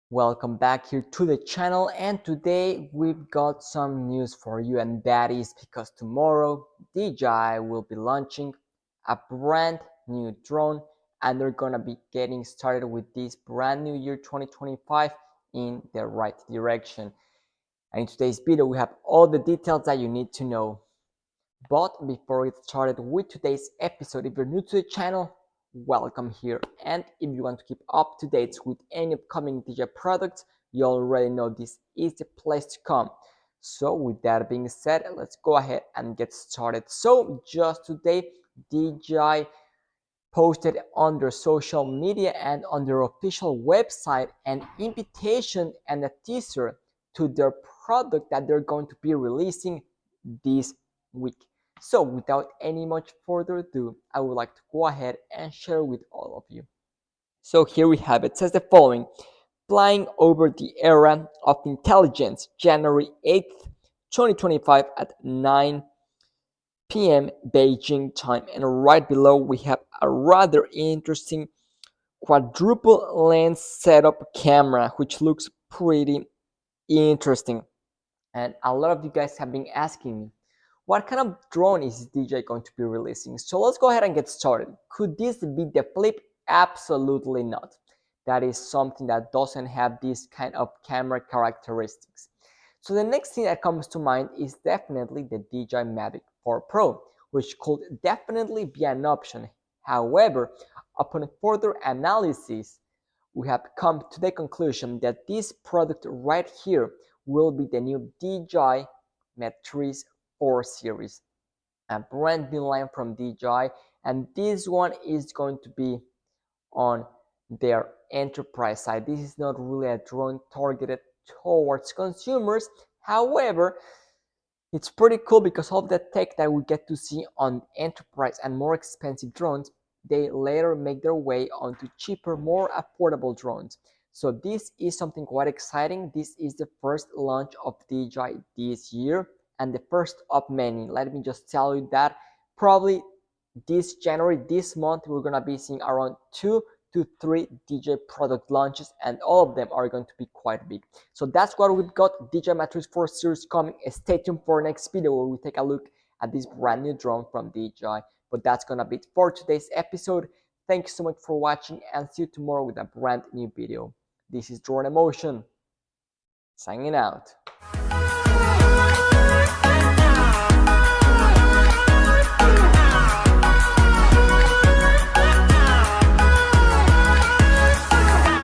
Welcome back here to the channel, and today we've got some news for you, and that is because tomorrow DJI will be launching a brand new drone, and they're gonna be getting started with this brand new year 2025 in the right direction. And in today's video we have all the details that you need to know. But before we get started with today's episode, if you're new to the channel, welcome here. And if you want to keep up to date with any upcoming DJI products, you already know this is the place to come. So with that being said, let's go ahead and get started. So just today, DJI posted on their social media and on their official website an invitation and a teaser to their product that they're going to be releasing this week. So without any much further ado, I would like to go ahead and share with all of you. So here we have it. It says the following: flying over the era of intelligence, January 8th, 2025 at 9 p.m. Beijing time. And right below we have a rather interesting quadruple lens setup camera, which looks pretty interesting. And a lot of you guys have been asking me, what kind of drone is DJI going to be releasing? So let's go ahead and get started. Could this be the Flip? Absolutely not. That is something that doesn't have this kind of camera characteristics. So the next thing that comes to mind is definitely the DJI Mavic 4 Pro, which could definitely be an option. However, upon further analysis, we have come to the conclusion that this product right here will be the new DJI Matrix 4 series, a brand new line from DJI, and this one is going to be on their enterprise side. This is not really a drone targeted towards consumers. However, it's pretty cool because of the tech that we get to see on enterprise and more expensive drones, they later make their way onto cheaper, more affordable drones. So this is something quite exciting. This is the first launch of DJI this year and the first of many. Let me just tell you that probably this January, this month, we're gonna be seeing around 2 to 3 DJI product launches, and all of them are going to be quite big. So that's what we've got. DJI Matrix 4 series coming. Stay tuned for next video where we take a look at this brand new drone from DJI. But that's gonna be it for today's episode. Thank you so much for watching, and see you tomorrow with a brand new video. This is Drone Emotion signing out.